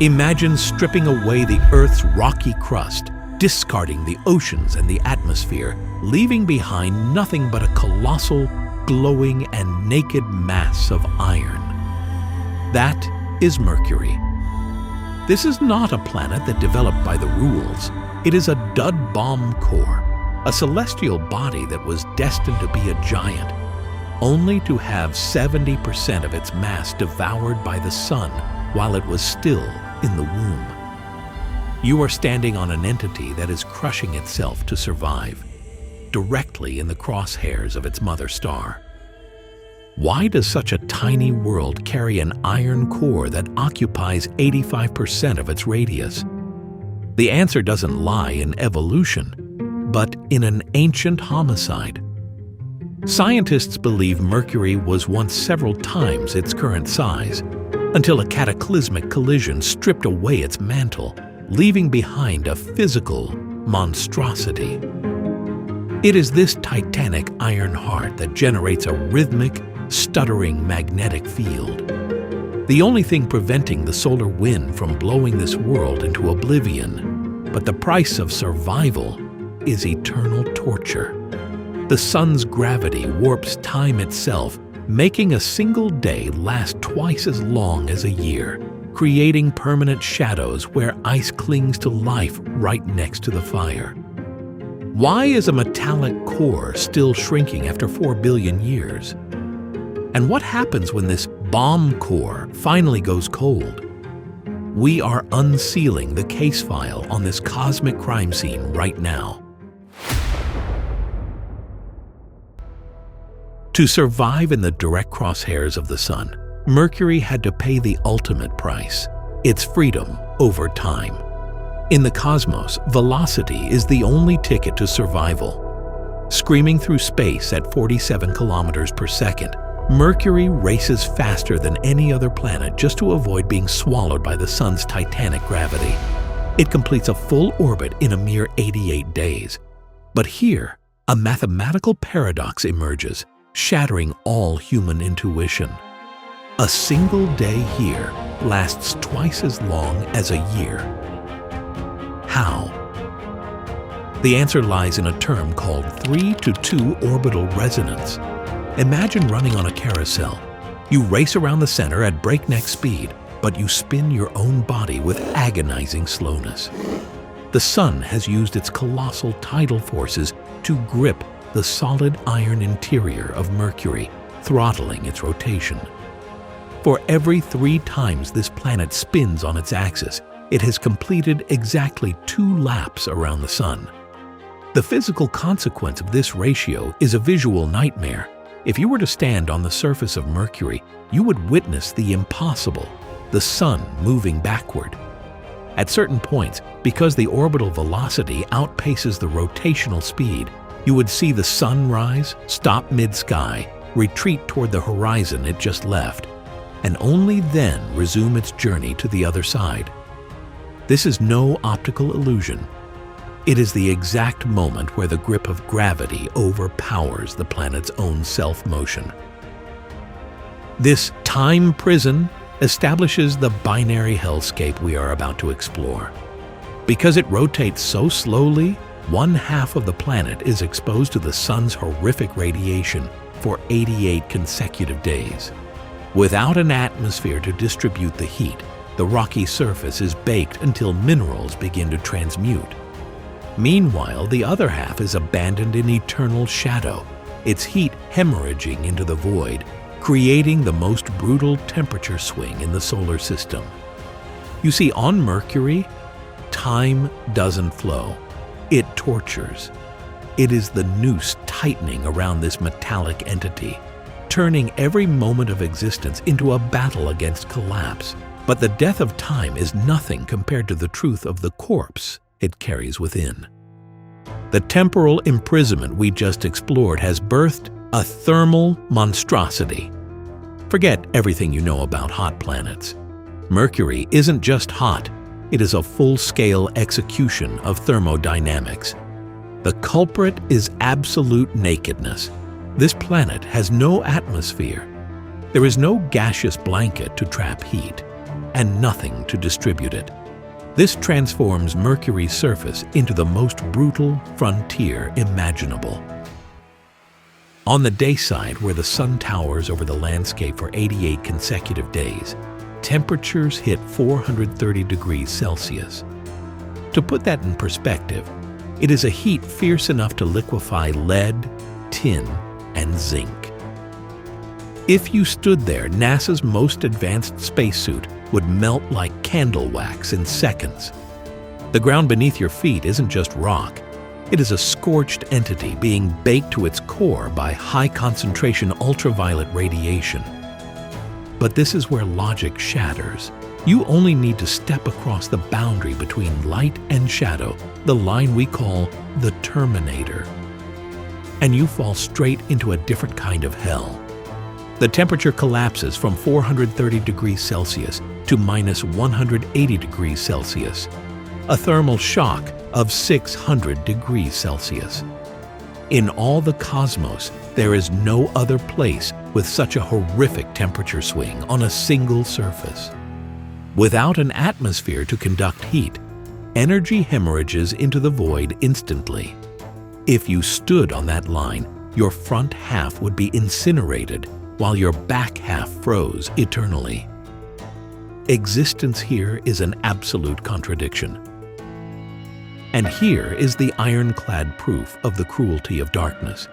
Imagine stripping away the Earth's rocky crust, discarding the oceans and the atmosphere, leaving behind nothing but a colossal, glowing and naked mass of iron. That is Mercury. This is not a planet that developed by the rules. It is a dud bomb core, a celestial body that was destined to be a giant, only to have 70% of its mass devoured by the sun while it was still in the womb. You are standing on an entity that is crushing itself to survive, directly in the crosshairs of its mother star. Why does such a tiny world carry an iron core that occupies 85% of its radius? The answer doesn't lie in evolution, but in an ancient homicide. Scientists believe Mercury was once several times its current size, until a cataclysmic collision stripped away its mantle, leaving behind a physical monstrosity. It is this titanic iron heart that generates a rhythmic, stuttering magnetic field. The only thing preventing the solar wind from blowing this world into oblivion, but the price of survival is eternal torture. The sun's gravity warps time itself, making a single day last twice as long as a year, creating permanent shadows where ice clings to life right next to the fire. Why is a metallic core still shrinking after 4 billion years? And what happens when this bomb core finally goes cold? We are unsealing the case file on this cosmic crime scene right now. To survive in the direct crosshairs of the sun, Mercury had to pay the ultimate price, its freedom over time. In the cosmos, velocity is the only ticket to survival. Screaming through space at 47 kilometers per second, Mercury races faster than any other planet just to avoid being swallowed by the sun's titanic gravity. It completes a full orbit in a mere 88 days. But here, a mathematical paradox emerges, shattering all human intuition. A single day here lasts twice as long as a year. How? The answer lies in a term called 3-to-2 orbital resonance. Imagine running on a carousel. You race around the center at breakneck speed, but you spin your own body with agonizing slowness. The sun has used its colossal tidal forces to grip the solid iron interior of Mercury, throttling its rotation. For every 3 times this planet spins on its axis, it has completed exactly 2 laps around the sun. The physical consequence of this ratio is a visual nightmare. If you were to stand on the surface of Mercury, you would witness the impossible, the sun moving backward. At certain points, because the orbital velocity outpaces the rotational speed, you would see the sun rise, stop mid-sky, retreat toward the horizon it just left, and only then resume its journey to the other side. This is no optical illusion. It is the exact moment where the grip of gravity overpowers the planet's own self-motion. This time prison establishes the binary hellscape we are about to explore. Because it rotates so slowly, 1/2 of the planet is exposed to the sun's horrific radiation for 88 consecutive days. Without an atmosphere to distribute the heat, the rocky surface is baked until minerals begin to transmute. Meanwhile, the other half is abandoned in eternal shadow, its heat hemorrhaging into the void, creating the most brutal temperature swing in the solar system. You see, on Mercury, time doesn't flow. It tortures. It is the noose tightening around this metallic entity, turning every moment of existence into a battle against collapse. But the death of time is nothing compared to the truth of the corpse it carries within. The temporal imprisonment we just explored has birthed a thermal monstrosity. Forget everything you know about hot planets. Mercury isn't just hot, it is a full-scale execution of thermodynamics. The culprit is absolute nakedness. This planet has no atmosphere. There is no gaseous blanket to trap heat. and nothing to distribute it. This transforms Mercury's surface into the most brutal frontier imaginable. On the day side, where the sun towers over the landscape for 88 consecutive days, temperatures hit 430 degrees Celsius. To put that in perspective, it is a heat fierce enough to liquefy lead, tin, and zinc. If you stood there, NASA's most advanced spacesuit would melt like candle wax in seconds. The ground beneath your feet isn't just rock. It is a scorched entity being baked to its core by high-concentration ultraviolet radiation. But this is where logic shatters. You only need to step across the boundary between light and shadow, the line we call the Terminator, and you fall straight into a different kind of hell. The temperature collapses from 430 degrees Celsius to minus 180 degrees Celsius, a thermal shock of 600 degrees Celsius. In all the cosmos, there is no other place with such a horrific temperature swing on a single surface. Without an atmosphere to conduct heat, energy hemorrhages into the void instantly. If you stood on that line, your front half would be incinerated while your back half froze eternally. Existence here is an absolute contradiction. And here is the ironclad proof of the cruelty of darkness.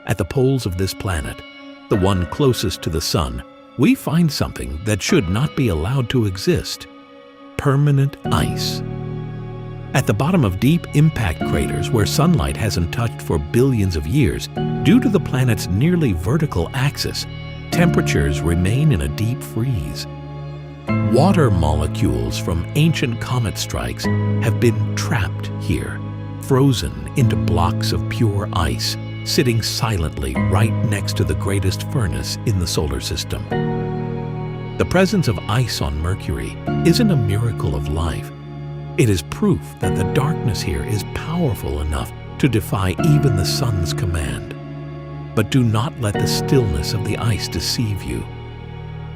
At the poles of this planet, the one closest to the sun, we find something that should not be allowed to exist: permanent ice. At the bottom of deep impact craters where sunlight hasn't touched for billions of years, due to the planet's nearly vertical axis, temperatures remain in a deep freeze. Water molecules from ancient comet strikes have been trapped here, frozen into blocks of pure ice, sitting silently right next to the greatest furnace in the solar system. The presence of ice on Mercury isn't a miracle of life. It is proof that the darkness here is powerful enough to defy even the sun's command. But do not let the stillness of the ice deceive you.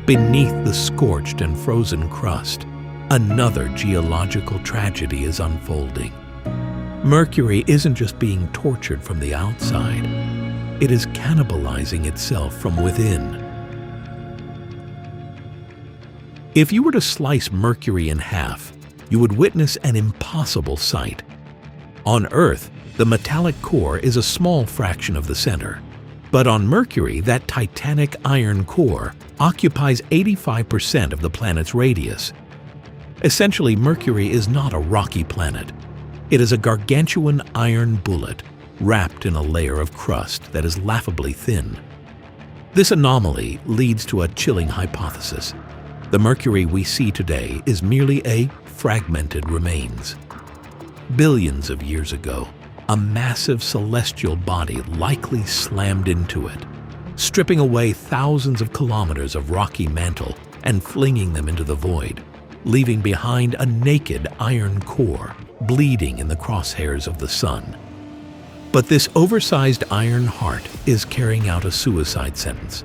Beneath the scorched and frozen crust, another geological tragedy is unfolding. Mercury isn't just being tortured from the outside, it is cannibalizing itself from within. If you were to slice Mercury in half, you would witness an impossible sight. On Earth, the metallic core is a small fraction of the center. But on Mercury, that titanic iron core occupies 85% of the planet's radius. Essentially, Mercury is not a rocky planet. It is a gargantuan iron bullet wrapped in a layer of crust that is laughably thin. This anomaly leads to a chilling hypothesis. The Mercury we see today is merely a fragmented remains. Billions of years ago, a massive celestial body likely slammed into it, stripping away thousands of kilometers of rocky mantle and flinging them into the void, leaving behind a naked iron core bleeding in the crosshairs of the sun. But this oversized iron heart is carrying out a suicide sentence.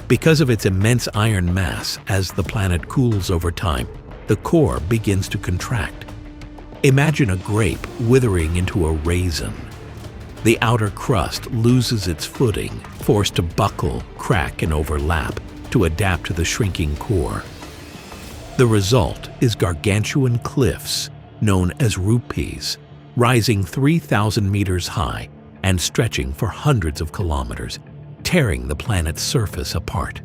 Because of its immense iron mass, as the planet cools over time, the core begins to contract. Imagine a grape withering into a raisin. The outer crust loses its footing, forced to buckle, crack, and overlap to adapt to the shrinking core. The result is gargantuan cliffs, known as rupees, rising 3,000 meters high and stretching for hundreds of kilometers, tearing the planet's surface apart.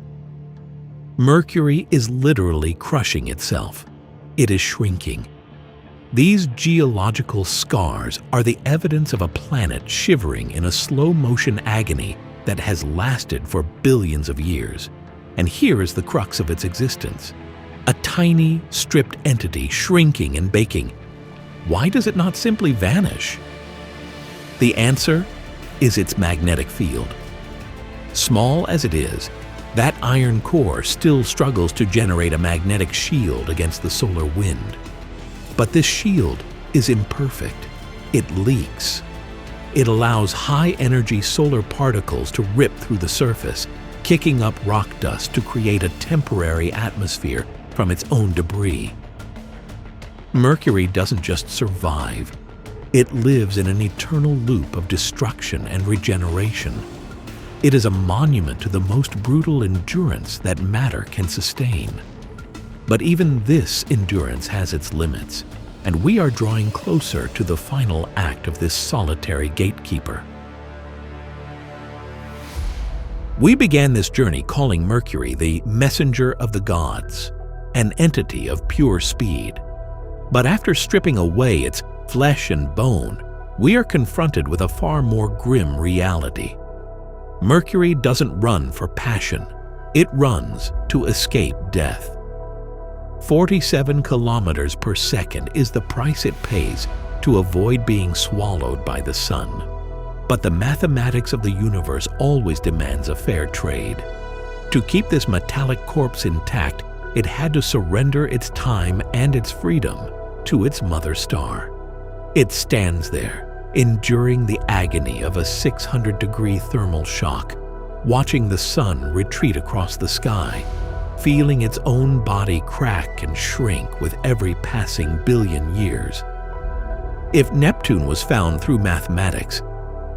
Mercury is literally crushing itself. It is shrinking. These geological scars are the evidence of a planet shivering in a slow-motion agony that has lasted for billions of years. And here is the crux of its existence: a tiny, stripped entity shrinking and baking. Why does it not simply vanish? The answer is its magnetic field. Small as it is, that iron core still struggles to generate a magnetic shield against the solar wind. But this shield is imperfect. It leaks. It allows high-energy solar particles to rip through the surface, kicking up rock dust to create a temporary atmosphere from its own debris. Mercury doesn't just survive, it lives in an eternal loop of destruction and regeneration. It is a monument to the most brutal endurance that matter can sustain. But even this endurance has its limits, and we are drawing closer to the final act of this solitary gatekeeper. We began this journey calling Mercury the messenger of the gods, an entity of pure speed. But after stripping away its flesh and bone, we are confronted with a far more grim reality. Mercury doesn't run for passion, it runs to escape death. 47 kilometers per second is the price it pays to avoid being swallowed by the sun. But the mathematics of the universe always demands a fair trade. To keep this metallic corpse intact, it had to surrender its time and its freedom to its mother star. It stands there, enduring the agony of a 600-degree thermal shock, watching the sun retreat across the sky, feeling its own body crack and shrink with every passing billion years. If Neptune was found through mathematics,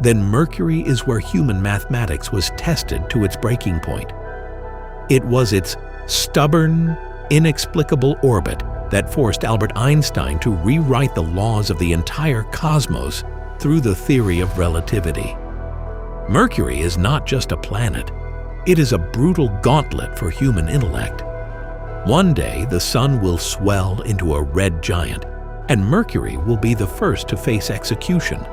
then Mercury is where human mathematics was tested to its breaking point. It was its stubborn, inexplicable orbit that forced Albert Einstein to rewrite the laws of the entire cosmos through the theory of relativity. Mercury is not just a planet, it is a brutal gauntlet for human intellect. One day, the sun will swell into a red giant, and Mercury will be the first to face execution.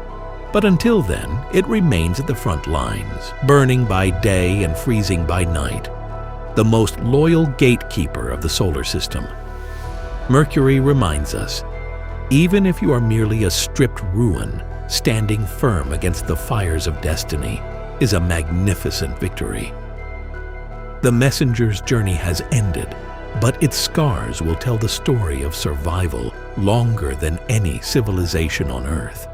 But until then, it remains at the front lines, burning by day and freezing by night, the most loyal gatekeeper of the solar system. Mercury reminds us, even if you are merely a stripped ruin, standing firm against the fires of destiny is a magnificent victory. The messenger's journey has ended, but its scars will tell the story of survival longer than any civilization on Earth.